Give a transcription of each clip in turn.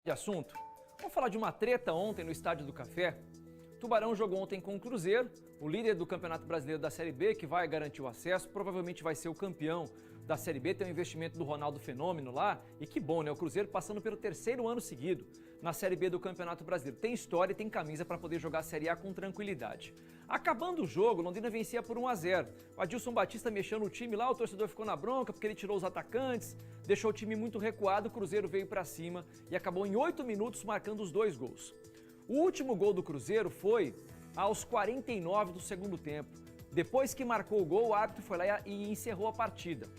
De assunto, vamos falar de uma treta ontem no Estádio do Café. Tubarão jogou ontem com o Cruzeiro, o líder do Campeonato Brasileiro da Série B, que vai garantir o acesso, provavelmente vai ser o campeão da Série B, tem um investimento do Ronaldo Fenômeno lá, e que bom, né? O Cruzeiro passando pelo terceiro ano seguido na Série B do Campeonato Brasileiro. Tem história e tem camisa para poder jogar a Série A com tranquilidade. Acabando o jogo, Londrina vencia por 1-0. O Adilson Batista mexeu no time lá, o torcedor ficou na bronca porque ele tirou os atacantes, deixou o time muito recuado, o Cruzeiro veio para cima e acabou em 8 minutos marcando os 2 gols. O último gol do Cruzeiro foi aos 49 do segundo tempo. Depois que marcou o gol, o árbitro foi lá e encerrou a partida.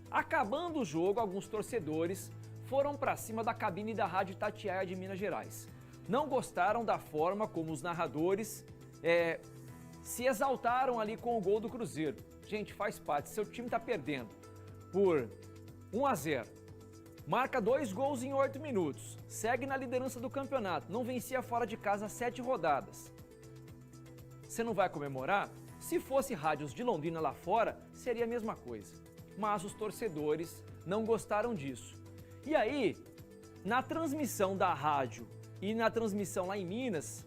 Acabando o jogo, alguns torcedores foram para cima da cabine da Rádio Itatiaia de Minas Gerais. Não gostaram da forma como os narradores se exaltaram ali com o gol do Cruzeiro. Gente, faz parte, seu time está perdendo por 1-0. Marca 2 gols em 8 minutos, segue na liderança do campeonato, não vencia fora de casa 7 rodadas. Você não vai comemorar? Se fosse rádios de Londrina lá fora, seria a mesma coisa. Mas os torcedores não gostaram disso. E aí, na transmissão da rádio e na transmissão lá em Minas,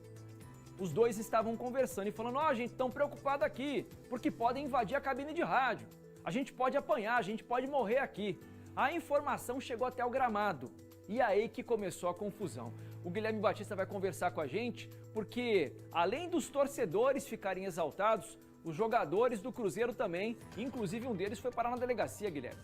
os dois estavam conversando e falando: ó, gente, estão preocupados aqui, porque podem invadir a cabine de rádio. A gente pode apanhar, a gente pode morrer aqui. A informação chegou até o gramado. E aí que começou a confusão. O Guilherme Batista vai conversar com a gente, porque além dos torcedores ficarem exaltados, os jogadores do Cruzeiro também, inclusive um deles foi parar na delegacia, Guilherme.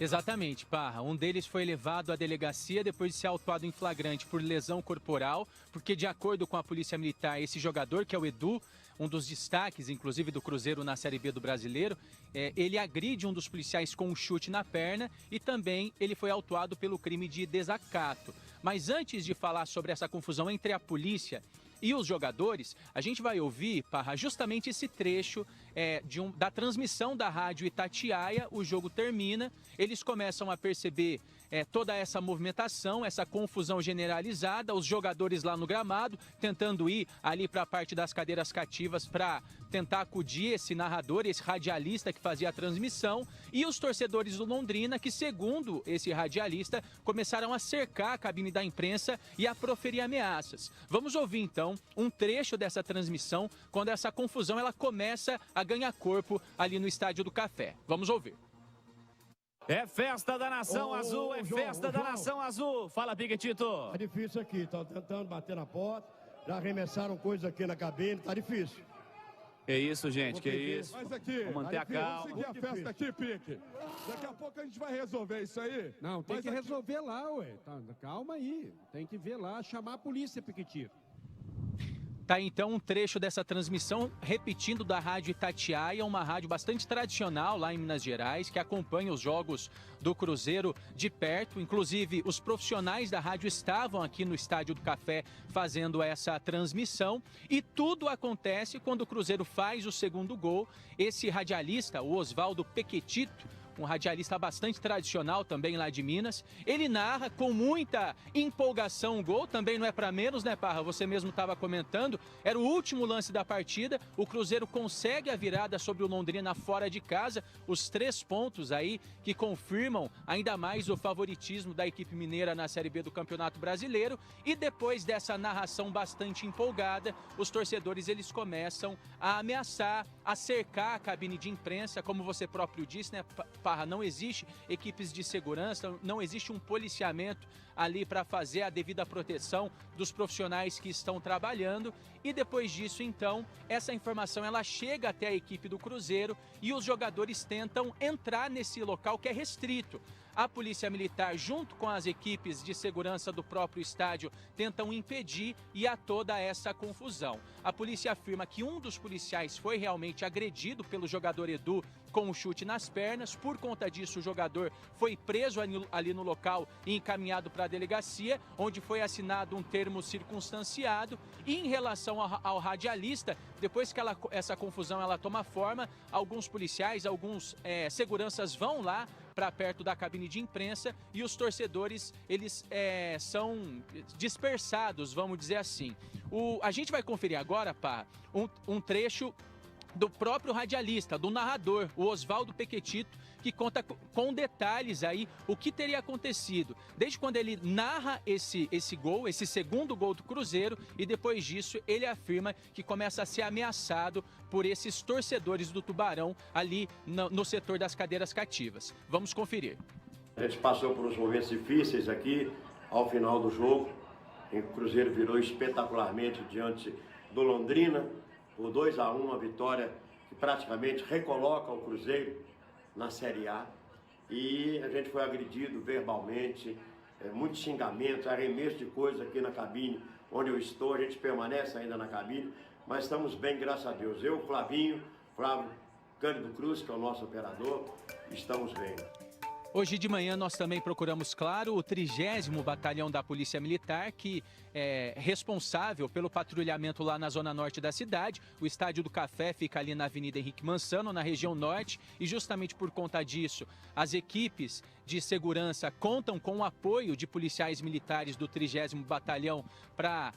Exatamente, Parra. Um deles foi levado à delegacia depois de ser autuado em flagrante por lesão corporal, porque, de acordo com a Polícia Militar, esse jogador, que é o Edu, um dos destaques, inclusive, do Cruzeiro na Série B do Brasileiro, ele agride um dos policiais com um chute na perna e também ele foi autuado pelo crime de desacato. Mas antes de falar sobre essa confusão entre a polícia e os jogadores, a gente vai ouvir, Parra, justamente esse trecho da transmissão da Rádio Itatiaia. O jogo termina, eles começam a perceber toda essa movimentação, essa confusão generalizada, os jogadores lá no gramado, tentando ir ali para a parte das cadeiras cativas para tentar acudir esse narrador, esse radialista que fazia a transmissão, e os torcedores do Londrina, que, segundo esse radialista, começaram a cercar a cabine da imprensa e a proferir ameaças. Vamos ouvir, então, um trecho dessa transmissão, quando essa confusão ela começa a ganhar corpo ali no Estádio do Café. Vamos ouvir. É festa da Nação Azul, é festa da Nação Azul. Fala, Piquetito. Tá difícil aqui, estão tentando bater na porta, já arremessaram coisas aqui na cabine, tá difícil. Que isso, gente, que isso. Mas aqui, vamos manter a calma. Vamos seguir a festa aqui, Pique. Daqui a pouco a gente vai resolver isso aí. Não, tem que resolver lá, ué. Tá, calma aí. Tem que ver lá, chamar a polícia, Piquetito. Tá, então, um trecho dessa transmissão, repetindo, da Rádio Itatiaia, uma rádio bastante tradicional lá em Minas Gerais, que acompanha os jogos do Cruzeiro de perto. Inclusive, os profissionais da rádio estavam aqui no Estádio do Café fazendo essa transmissão. E tudo acontece quando o Cruzeiro faz o segundo gol. Esse radialista, o Oswaldo Pequetito, um radialista bastante tradicional também lá de Minas, ele narra com muita empolgação o gol, também não é para menos, né, Parra? Você mesmo estava comentando, era o último lance da partida, o Cruzeiro consegue a virada sobre o Londrina fora de casa, os 3 pontos aí que confirmam ainda mais o favoritismo da equipe mineira na Série B do Campeonato Brasileiro, e depois dessa narração bastante empolgada, os torcedores eles começam a ameaçar, a cercar a cabine de imprensa, como você próprio disse, né, Parra, não existe equipes de segurança, não existe um policiamento ali para fazer a devida proteção dos profissionais que estão trabalhando. E depois disso, então, essa informação ela chega até a equipe do Cruzeiro e os jogadores tentam entrar nesse local que é restrito. A Polícia Militar, junto com as equipes de segurança do próprio estádio, tentam impedir e há toda essa confusão. A polícia afirma que um dos policiais foi realmente agredido pelo jogador Edu com um chute nas pernas. Por conta disso, o jogador foi preso ali no local e encaminhado para a delegacia, onde foi assinado um termo circunstanciado. E em relação ao radialista, depois que essa confusão ela toma forma, alguns policiais, alguns seguranças vão lá para perto da cabine de imprensa e os torcedores eles são dispersados, vamos dizer assim. A gente vai conferir agora, pá, um trecho do próprio radialista, do narrador, o Oswaldo Pequetito, que conta com detalhes aí o que teria acontecido. Desde quando ele narra esse gol, esse segundo gol do Cruzeiro, e depois disso ele afirma que começa a ser ameaçado por esses torcedores do Tubarão ali no setor das cadeiras cativas. Vamos conferir. A gente passou por uns momentos difíceis aqui ao final do jogo. O Cruzeiro virou espetacularmente diante do Londrina, por 2-1, uma vitória que praticamente recoloca o Cruzeiro na Série A. E a gente foi agredido verbalmente, muitos xingamentos, arremesso de coisas aqui na cabine onde eu estou. A gente permanece ainda na cabine, mas estamos bem, graças a Deus. Eu, Flávio Cândido Cruz, que é o nosso operador, estamos bem. Hoje de manhã nós também procuramos, claro, o 30º Batalhão da Polícia Militar, que é responsável pelo patrulhamento lá na zona norte da cidade. O Estádio do Café fica ali na Avenida Henrique Mansano, na região norte, e justamente por conta disso, as equipes de segurança contam com o apoio de policiais militares do 30º Batalhão para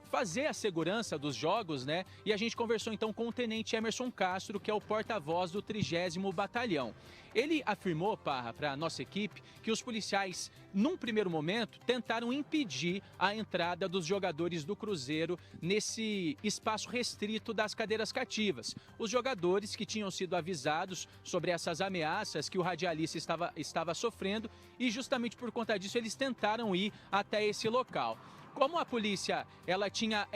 fazer a segurança dos jogos, né? E a gente conversou então com o Tenente Emerson Castro, que é o porta-voz do 30º Batalhão. Ele afirmou, Parra, para a nossa equipe, que os policiais, num primeiro momento, tentaram impedir a entrada dos jogadores do Cruzeiro nesse espaço restrito das cadeiras cativas. Os jogadores que tinham sido avisados sobre essas ameaças que o radialista estava sofrendo, e justamente por conta disso eles tentaram ir até esse local. Como a polícia ela tinha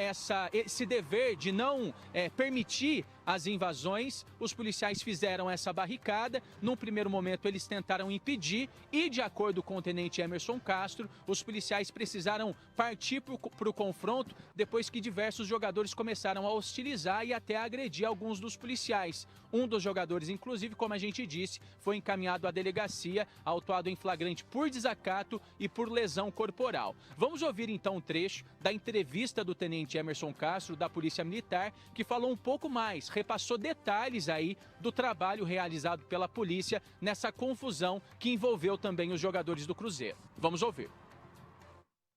esse dever de não permitir as invasões, os policiais fizeram essa barricada. Num primeiro momento eles tentaram impedir e, de acordo com o tenente Emerson Castro, os policiais precisaram partir para o confronto depois que diversos jogadores começaram a hostilizar e até agredir alguns dos policiais. Um dos jogadores, inclusive, como a gente disse, foi encaminhado à delegacia, autuado em flagrante por desacato e por lesão corporal. Vamos ouvir então um trecho da entrevista do tenente Emerson Castro, da Polícia Militar, que falou um pouco mais, repassou detalhes aí do trabalho realizado pela polícia nessa confusão que envolveu também os jogadores do Cruzeiro. Vamos ouvir.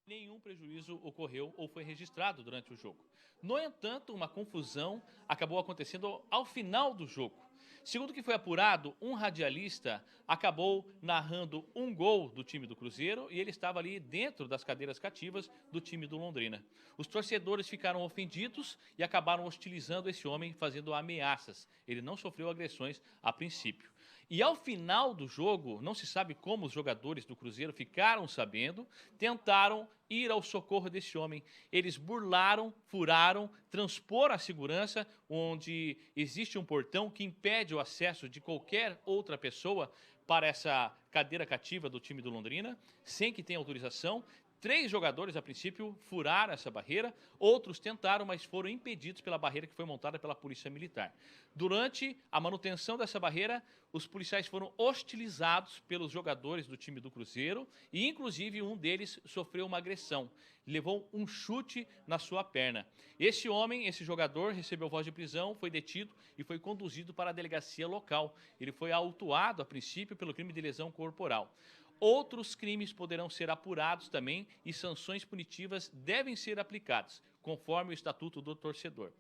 Nenhum prejuízo ocorreu ou foi registrado durante o jogo. No entanto, uma confusão acabou acontecendo ao final do jogo. Segundo o que foi apurado, um radialista acabou narrando um gol do time do Cruzeiro e ele estava ali dentro das cadeiras cativas do time do Londrina. Os torcedores ficaram ofendidos e acabaram hostilizando esse homem, fazendo ameaças. Ele não sofreu agressões a princípio. E ao final do jogo, não se sabe como os jogadores do Cruzeiro ficaram sabendo, tentaram ir ao socorro desse homem. Eles burlaram, furaram, transporam a segurança, onde existe um portão que impede o acesso de qualquer outra pessoa para essa cadeira cativa do time do Londrina, sem que tenha autorização. 3 jogadores, a princípio, furaram essa barreira, outros tentaram, mas foram impedidos pela barreira que foi montada pela Polícia Militar. Durante a manutenção dessa barreira, os policiais foram hostilizados pelos jogadores do time do Cruzeiro e, inclusive, um deles sofreu uma agressão. Levou um chute na sua perna. Esse homem, esse jogador, recebeu voz de prisão, foi detido e foi conduzido para a delegacia local. Ele foi autuado, a princípio, pelo crime de lesão corporal. Outros crimes poderão ser apurados também e sanções punitivas devem ser aplicadas, conforme o Estatuto do Torcedor.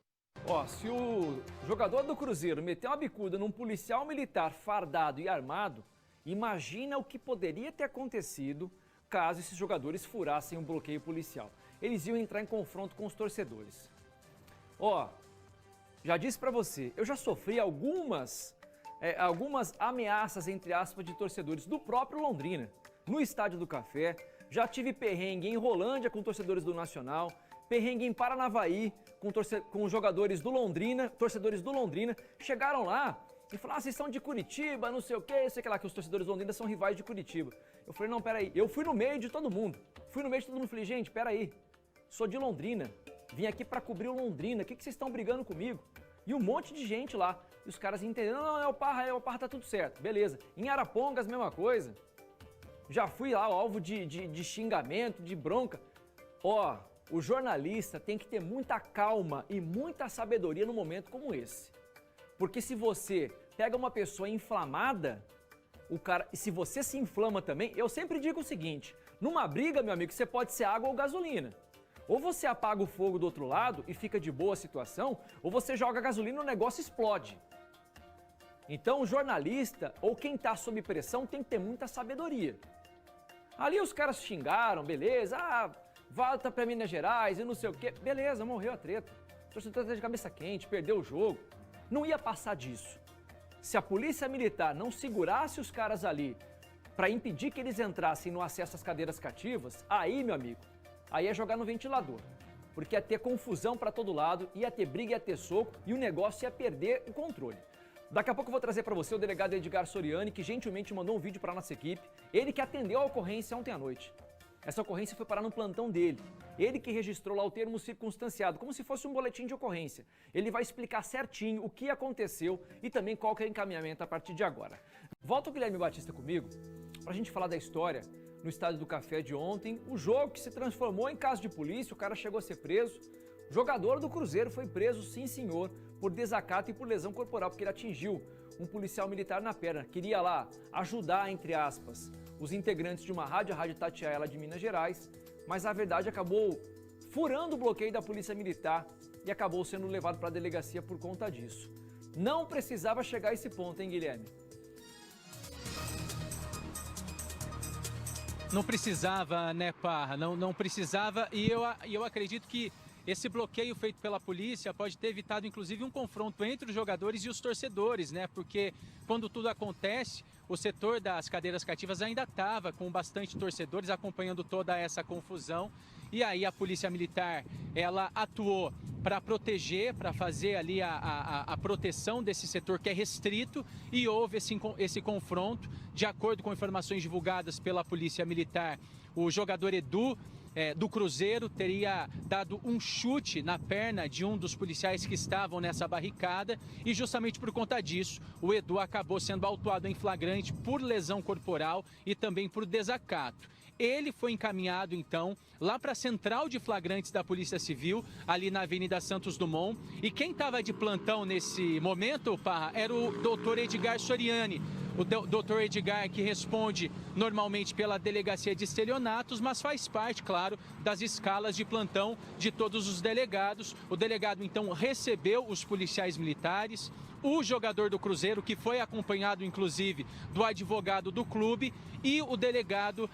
Ó, se o jogador do Cruzeiro meter uma bicuda num policial militar fardado e armado, imagina o que poderia ter acontecido caso esses jogadores furassem um bloqueio policial. Eles iam entrar em confronto com os torcedores. Ó, já disse pra você, eu já sofri algumas ameaças, entre aspas, de torcedores do próprio Londrina, no Estádio do Café. Já tive perrengue em Rolândia com torcedores do Nacional, perrengue em Paranavaí com jogadores do Londrina, torcedores do Londrina. Chegaram lá e falaram, vocês são de Curitiba, não sei o quê, sei lá, que os torcedores do Londrina são rivais de Curitiba. Eu falei, não, peraí, eu fui no meio de todo mundo. Falei, gente, peraí, sou de Londrina, vim aqui pra cobrir o Londrina, o que vocês estão brigando comigo? E um monte de gente lá. E os caras entenderam, não, é o Parra, tá tudo certo, beleza. Em Arapongas, mesma coisa. Já fui lá, alvo de xingamento, de bronca. Ó, o jornalista tem que ter muita calma e muita sabedoria num momento como esse. Porque se você pega uma pessoa inflamada, e se você se inflama também, eu sempre digo o seguinte, numa briga, meu amigo, você pode ser água ou gasolina. Ou você apaga o fogo do outro lado e fica de boa a situação, ou você joga gasolina e o negócio explode. Então o jornalista ou quem está sob pressão tem que ter muita sabedoria. Ali os caras xingaram, beleza, volta para Minas Gerais e não sei o quê. Beleza, morreu a treta. O torcedor tá de cabeça quente, perdeu o jogo. Não ia passar disso. Se a polícia militar não segurasse os caras ali para impedir que eles entrassem no acesso às cadeiras cativas, aí, meu amigo, aí é jogar no ventilador. Porque ia ter confusão para todo lado, ia ter briga, ia ter soco e o negócio ia perder o controle. Daqui a pouco eu vou trazer para você o delegado Edgar Soriani, que gentilmente mandou um vídeo para a nossa equipe. Ele que atendeu a ocorrência ontem à noite. Essa ocorrência foi parar no plantão dele. Ele que registrou lá o termo circunstanciado, como se fosse um boletim de ocorrência. Ele vai explicar certinho o que aconteceu e também qual que é o encaminhamento a partir de agora. Volta o Guilherme Batista comigo para a gente falar da história no Estádio do Café de ontem. O jogo que se transformou em caso de polícia, o cara chegou a ser preso. O jogador do Cruzeiro foi preso, sim senhor, por desacato e por lesão corporal, porque ele atingiu um policial militar na perna. Queria lá ajudar, entre aspas, os integrantes de uma rádio, a Rádio Itatiaia lá de Minas Gerais, mas a verdade acabou furando o bloqueio da polícia militar e acabou sendo levado para a delegacia por conta disso. Não precisava chegar a esse ponto, hein, Guilherme? Não precisava, né, Parra? Não precisava, e eu acredito que esse bloqueio feito pela polícia pode ter evitado, inclusive, um confronto entre os jogadores e os torcedores, né? Porque quando tudo acontece, o setor das cadeiras cativas ainda estava com bastante torcedores acompanhando toda essa confusão. E aí a polícia militar, ela atuou para proteger, para fazer ali a proteção desse setor que é restrito, e houve esse confronto. De acordo com informações divulgadas pela polícia militar, o jogador Edu do Cruzeiro teria dado um chute na perna de um dos policiais que estavam nessa barricada, e justamente por conta disso o Edu acabou sendo autuado em flagrante por lesão corporal e também por desacato. Ele foi encaminhado, então, lá para a central de flagrantes da Polícia Civil, ali na Avenida Santos Dumont. E quem estava de plantão nesse momento, Parra, era o doutor Edgar Soriani. O doutor Edgar, que responde normalmente pela delegacia de estelionatos, mas faz parte, claro, das escalas de plantão de todos os delegados. O delegado, então, recebeu os policiais militares, o jogador do Cruzeiro, que foi acompanhado, inclusive, do advogado do clube, e o delegado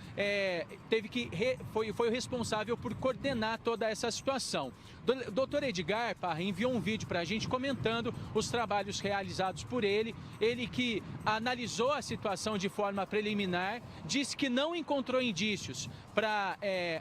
foi o responsável por coordenar toda essa situação. O doutor Edgar, Parra, enviou um vídeo para a gente comentando os trabalhos realizados por ele. Ele que analisou a situação de forma preliminar, disse que não encontrou indícios para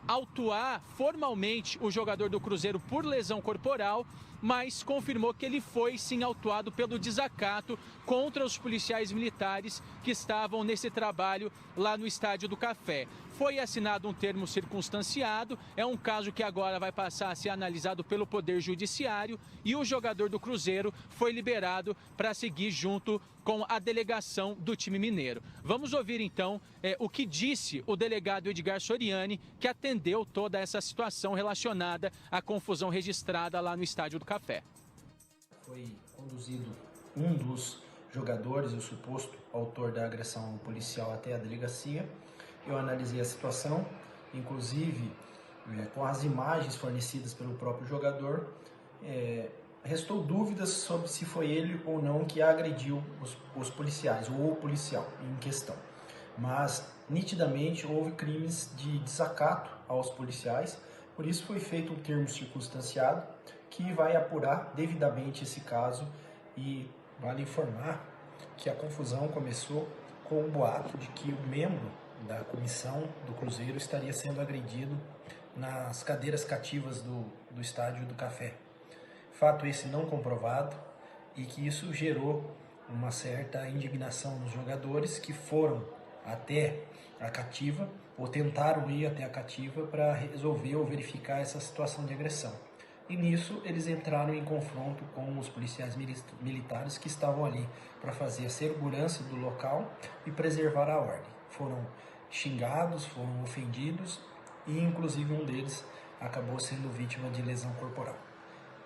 autuar formalmente o jogador do Cruzeiro por lesão corporal, mas confirmou que ele foi sim autuado pelo desacato contra os policiais militares que estavam nesse trabalho lá no Estádio do Café. Foi assinado um termo circunstanciado, é um caso que agora vai passar a ser analisado pelo Poder Judiciário, e o jogador do Cruzeiro foi liberado para seguir junto com a delegação do time mineiro. Vamos ouvir então o que disse o delegado Edgar Soriani, que atendeu toda essa situação relacionada à confusão registrada lá no Estádio do Café. Foi conduzido um dos jogadores, o suposto autor da agressão policial, até a delegacia. Eu analisei a situação, inclusive com as imagens fornecidas pelo próprio jogador. Restou dúvidas sobre se foi ele ou não que agrediu os policiais, ou o policial em questão. Mas, nitidamente, houve crimes de desacato aos policiais, por isso foi feito um termo circunstanciado que vai apurar devidamente esse caso. E vale informar que a confusão começou com o boato de que o membro da comissão do Cruzeiro estaria sendo agredido nas cadeiras cativas do Estádio do Café. Fato esse não comprovado, e que isso gerou uma certa indignação nos jogadores, que foram até a cativa, ou tentaram ir até a cativa para resolver ou verificar essa situação de agressão. E nisso eles entraram em confronto com os policiais militares que estavam ali para fazer a segurança do local e preservar a ordem. Foram xingados, foram ofendidos, e inclusive um deles acabou sendo vítima de lesão corporal.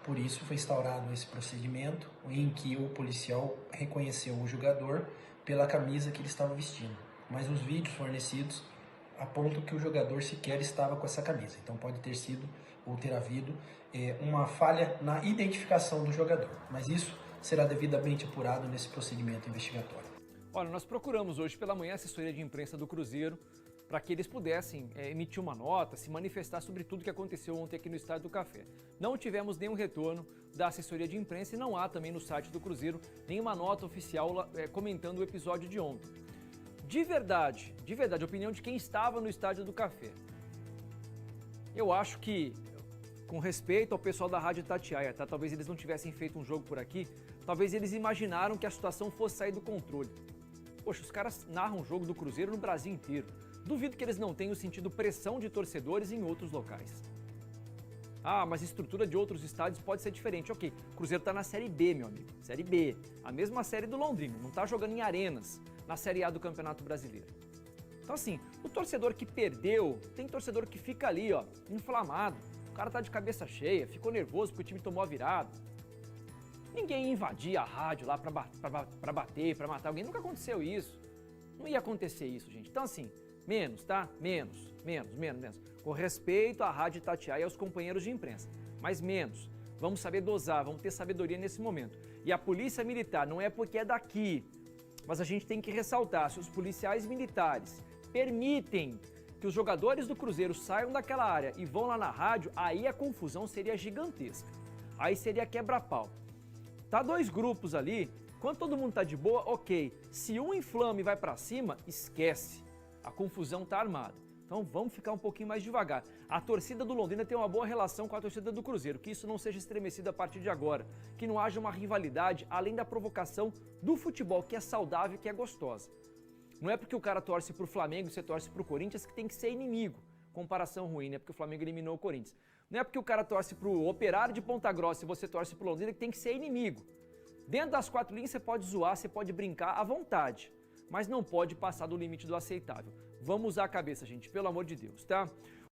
Por isso foi instaurado esse procedimento em que o policial reconheceu o jogador pela camisa que ele estava vestindo. Mas os vídeos fornecidos a ponto que o jogador sequer estava com essa camisa. Então pode ter sido ou ter havido uma falha na identificação do jogador. Mas isso será devidamente apurado nesse procedimento investigatório. Olha, nós procuramos hoje pela manhã a assessoria de imprensa do Cruzeiro para que eles pudessem emitir uma nota, se manifestar sobre tudo que aconteceu ontem aqui no Estádio do Café. Não tivemos nenhum retorno da assessoria de imprensa e não há também no site do Cruzeiro nenhuma nota oficial comentando o episódio de ontem. De verdade, a opinião de quem estava no Estádio do Café. Eu acho que, com respeito ao pessoal da Rádio Itatiaia, tá? Talvez eles não tivessem feito um jogo por aqui, talvez eles imaginaram que a situação fosse sair do controle. Poxa, os caras narram o jogo do Cruzeiro no Brasil inteiro. Duvido que eles não tenham sentido pressão de torcedores em outros locais. Ah, mas a estrutura de outros estádios pode ser diferente. Ok, o Cruzeiro está na Série B, meu amigo. Série B. A mesma série do Londrina. Não está jogando em arenas na Série A do Campeonato Brasileiro. Então assim, o torcedor que perdeu, tem torcedor que fica ali, ó, inflamado. O cara tá de cabeça cheia, ficou nervoso porque o time tomou a virada. Ninguém ia invadir a rádio lá pra bater, pra matar alguém. Nunca aconteceu isso. Não ia acontecer isso, gente. Então assim, menos, tá? Menos. Com respeito à Rádio Itatiaia e aos companheiros de imprensa. Mas menos. Vamos saber dosar, vamos ter sabedoria nesse momento. E a Polícia Militar, não é porque é daqui, mas a gente tem que ressaltar, se os policiais militares permitem que os jogadores do Cruzeiro saiam daquela área e vão lá na rádio, aí a confusão seria gigantesca. Aí seria quebra-pau. Tá 2 grupos ali, quando todo mundo tá de boa, ok. Se um inflama e vai pra cima, esquece. A confusão tá armada. Então vamos ficar um pouquinho mais devagar. A torcida do Londrina tem uma boa relação com a torcida do Cruzeiro, que isso não seja estremecido a partir de agora, que não haja uma rivalidade além da provocação do futebol, que é saudável e que é gostosa. Não é porque o cara torce pro Flamengo e você torce pro Corinthians que tem que ser inimigo. Comparação ruim, né? Porque o Flamengo eliminou o Corinthians. Não é porque o cara torce pro Operário de Ponta Grossa e você torce pro Londrina que tem que ser inimigo. Dentro das 4 linhas você pode zoar, você pode brincar à vontade, mas não pode passar do limite do aceitável. Vamos usar a cabeça, gente, pelo amor de Deus, tá?